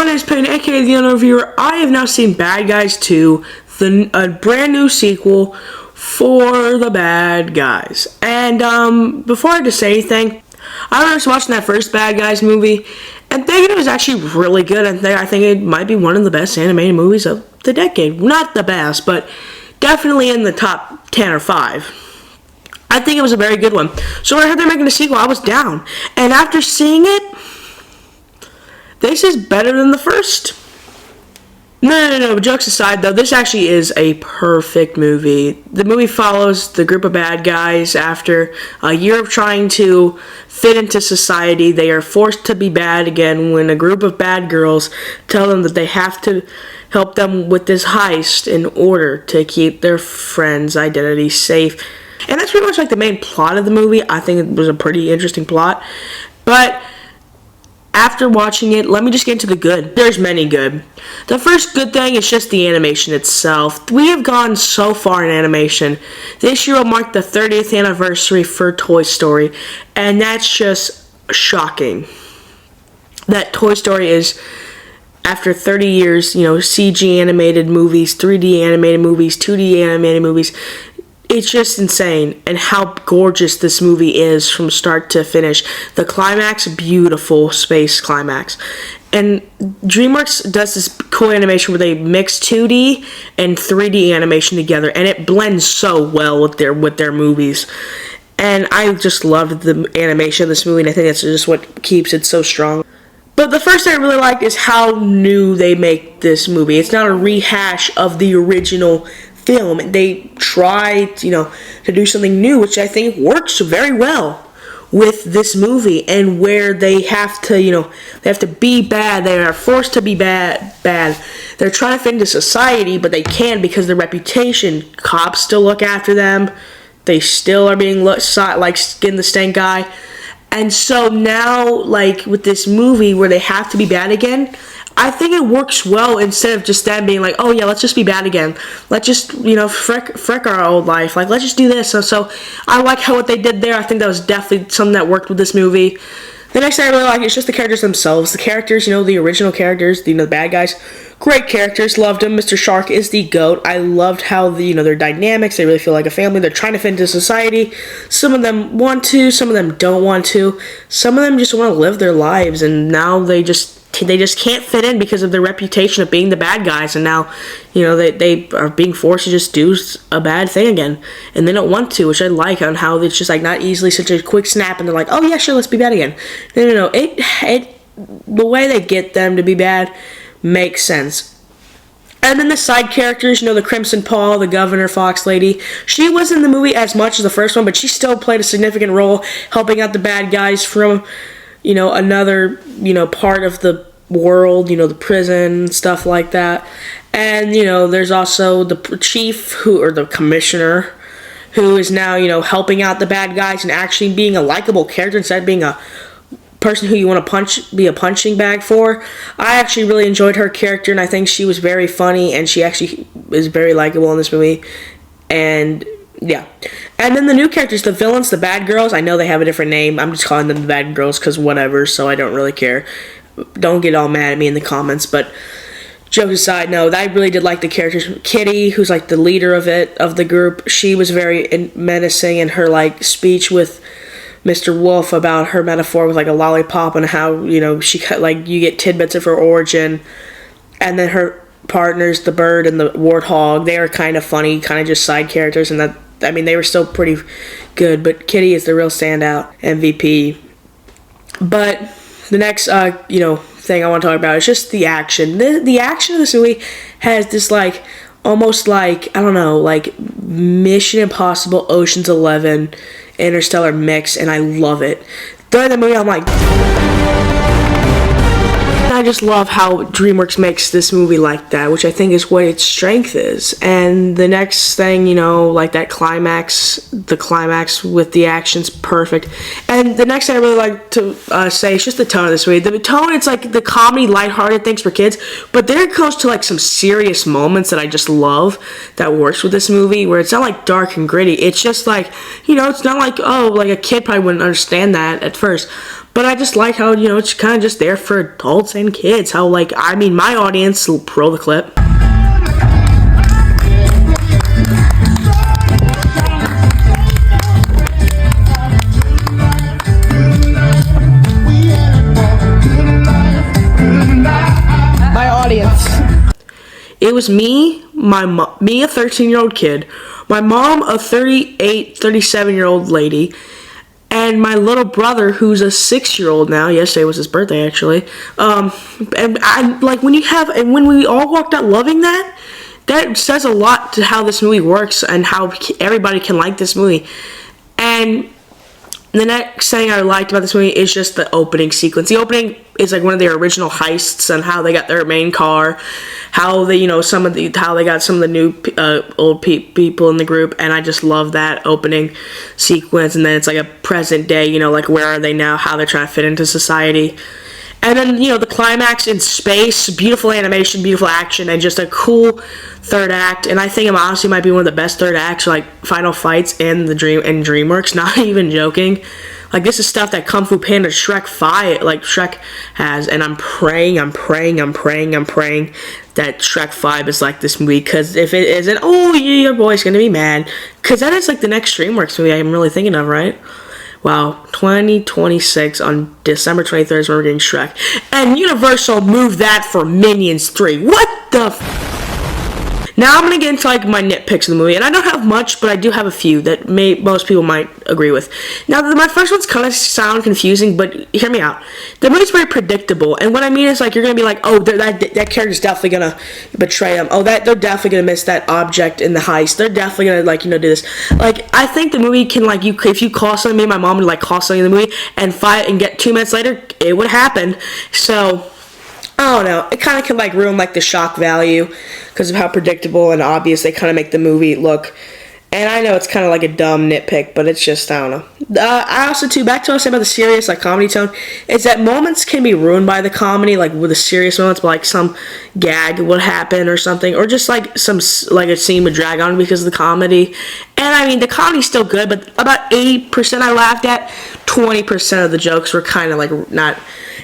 My name is Payne, aka The Unknown Viewer. I have now seen Bad Guys 2, a brand new sequel for the bad guys. And before I just say anything, I was watching that first Bad Guys movie and thinking it was actually really good. And I think it might be one of the best animated movies of the decade. Not the best, but definitely in the top 10 or 5. I think it was a very good one. So when I heard they're making a sequel, I was down. And after seeing it, this is better than the first. No. Jokes aside, though, this actually is a perfect movie. The movie follows the group of bad guys after a year of trying to fit into society. They are forced to be bad again when a group of bad girls tell them that they have to help them with this heist in order to keep their friends' identity safe. And that's pretty much like the main plot of the movie. I think it was a pretty interesting plot. But after watching it, let me just get into the good. There's many good. The first good thing is just the animation itself. We have gone so far in animation. This year will mark the 30th anniversary for Toy Story, and that's just shocking. That Toy Story is, after 30 years, CG animated movies, 3D animated movies, 2D animated movies. It's just insane, and how gorgeous this movie is from start to finish. The climax, beautiful space climax. And DreamWorks does this cool animation where they mix 2D and 3D animation together, and it blends so well with their movies. And I just loved the animation of this movie, and I think that's just what keeps it so strong. But the first thing I really liked is how new they make this movie. It's not a rehash of the original film. They tried, to do something new, which I think works very well with this movie, and where they have to, they have to be bad. They are forced to be bad. They're trying to fit into society, but they can't because their reputation. Cops still look after them. They still are being like skin the stink guy. And so now, with this movie where they have to be bad again, I think it works well instead of just them being like, oh yeah, let's just be bad again. Let's just, frick our old life. Let's just do this. So I like what they did there. I think that was definitely something that worked with this movie. The next thing I really like is just the characters themselves. The characters, the original characters, the bad guys. Great characters. Loved them. Mr. Shark is the GOAT. I loved how their dynamics. They really feel like a family. They're trying to fit into society. Some of them want to. Some of them don't want to. Some of them just want to live their lives. And now they just can't fit in because of their reputation of being the bad guys, and now, they are being forced to just do a bad thing again, and they don't want to, which I like on how it's just not easily such a quick snap, and they're like, oh yeah, sure, let's be bad again. No. The way they get them to be bad makes sense. And then the side characters, the Crimson Paw, the Governor Fox lady, she wasn't in the movie as much as the first one, but she still played a significant role helping out the bad guys from another, part of the world, the prison, stuff like that. And, there's also the chief, or the commissioner, who is now, helping out the bad guys and actually being a likable character instead of being a person who you want to be a punching bag for. I actually really enjoyed her character, and I think she was very funny, and she actually is very likable in this movie. And yeah. And then the new characters, the villains, the bad girls, I know they have a different name. I'm just calling them the bad girls because whatever, so I don't really care. Don't get all mad at me in the comments, but jokes aside, no, I really did like the characters. Kitty, who's the leader of the group, she was very menacing in her speech with Mr. Wolf about her metaphor with a lollipop and how, she you get tidbits of her origin. And then her partners, the bird and the warthog, they are kind of funny, kind of just side characters, and they were still pretty good, but Kitty is the real standout MVP. But the next, thing I want to talk about is just the action. The action of this movie has this, almost I don't know, Mission Impossible, Ocean's 11, Interstellar mix, and I love it. During the movie, I'm like, I just love how DreamWorks makes this movie like that, which I think is what its strength is. And the next thing, that climax, the climax with the action's perfect. And the next thing I really like to say is just the tone of this movie. The tone, it's the comedy, lighthearted things for kids, but there it goes to some serious moments that I just love that works with this movie, where it's not dark and gritty. It's just it's not oh, a kid probably wouldn't understand that at first. But I just like how, you know, it's kind of just there for adults and kids. How, like, I mean, my audience will roll the clip. My audience. It was me, me, a 13-year-old kid, my mom, a 38, 37-year-old lady, and my little brother, who's a 6-year-old now. Yesterday was his birthday, actually. And I like when we all walked out loving that. That says a lot to how this movie works and how everybody can like this movie. And the next thing I liked about this movie is just the opening sequence. The opening is like one of their original heists and how they got their main car, how they, you know, how they got some of the new old people in the group, and I just love that opening sequence. And then it's like a present day, you know, like where are they now? How they're trying to fit into society. And then, you know, the climax in space, beautiful animation, beautiful action, and just a cool third act. And I think it honestly might be one of the best third acts, like final fights in DreamWorks. Not even joking. Like, this is stuff that Kung Fu Panda Shrek has, and I'm praying that Shrek 5 is like this movie, because if it isn't, oh, yeah, your boy's gonna be mad, because that is like the next DreamWorks movie I'm really thinking of, right? Wow, 2026 on December 23rd is when we're getting Shrek. And Universal moved that for Minions 3. What the Now I'm going to get into like my nitpicks of the movie. And I don't have much, but I do have a few that most people might agree with. Now, my first one's kind of sound confusing, but hear me out. The movie's very predictable. And what I mean is, like, you're going to be like, oh, that character's definitely going to betray him. Oh, they're definitely going to miss that object in the heist. They're definitely going to, like, do this. Like, I think the movie can, like, if you call something, me and my mom would, like, call something in the movie and fight and get 2 minutes later, it would happen. So I don't know. It kind of can, like, ruin, like, the shock value because of how predictable and obvious they kind of make the movie look. And I know it's kind of like a dumb nitpick, but it's just, I don't know. I also, too, back to what I said about the serious, like, comedy tone, is that moments can be ruined by the comedy, like, with the serious moments, but, like, some gag would happen or something, or just, like, a scene would drag on because of the comedy. And, I mean, the comedy's still good, but about 80% I laughed at, 20% of the jokes were kind of, like,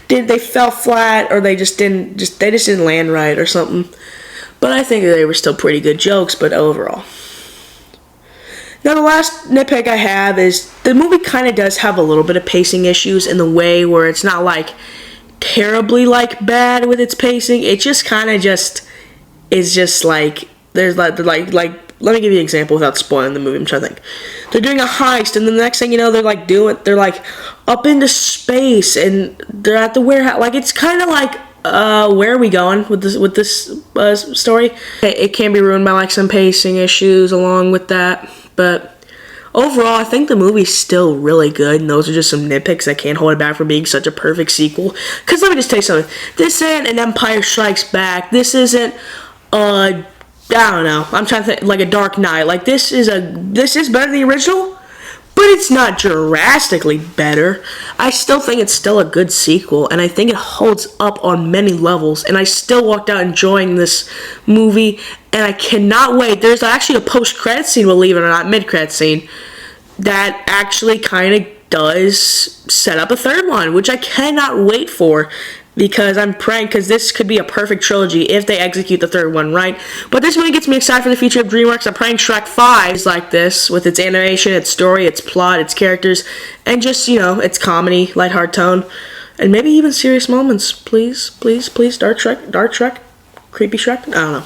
they fell flat, or they just didn't land right or something. But I think they were still pretty good jokes, but overall. Now, the last nitpick I have is the movie kind of does have a little bit of pacing issues in the way where it's not, like, terribly, like, bad with its pacing. It just kind of is just, like, there's, like, let me give you an example without spoiling the movie. I'm trying to think. They're doing a heist, and the next thing you know, they're like up into space, and they're at the warehouse. Like, it's kind of like, where are we going with this story? It can be ruined by, like, some pacing issues along with that, but overall, I think the movie's still really good, and those are just some nitpicks that can't hold it back from being such a perfect sequel. Because let me just tell you something. This isn't an Empire Strikes Back. This isn't I don't know. I'm trying to think, like a Dark Knight. Like, this is better than the original, but it's not drastically better. I still think it's still a good sequel, and I think it holds up on many levels, and I still walked out enjoying this movie, and I cannot wait. There's actually a post-credit scene, believe it or not, mid-credit scene, that actually kind of does set up a third one, which I cannot wait for. Because I'm praying, because this could be a perfect trilogy if they execute the third one right. But this movie gets me excited for the future of DreamWorks. I'm praying Shrek 5 is like this, with its animation, its story, its plot, its characters, and just, its comedy, lighthearted tone, and maybe even serious moments. Please, please, please, Dark Shrek, Creepy Shrek, I don't know.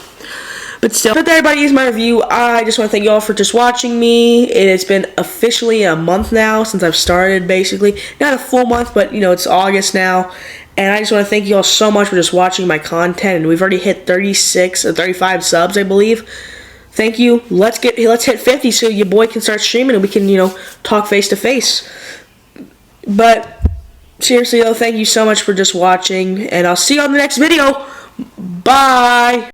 But still, but everybody, is my review. I just want to thank you all for just watching me. It has been officially a month now since I've started, basically. Not a full month, but, it's August now. And I just want to thank you all so much for just watching my content. And we've already hit 36 or 35 subs, I believe. Thank you. Let's hit 50 so your boy can start streaming and we can, talk face to face. But seriously, though, thank you so much for just watching. And I'll see you on the next video. Bye.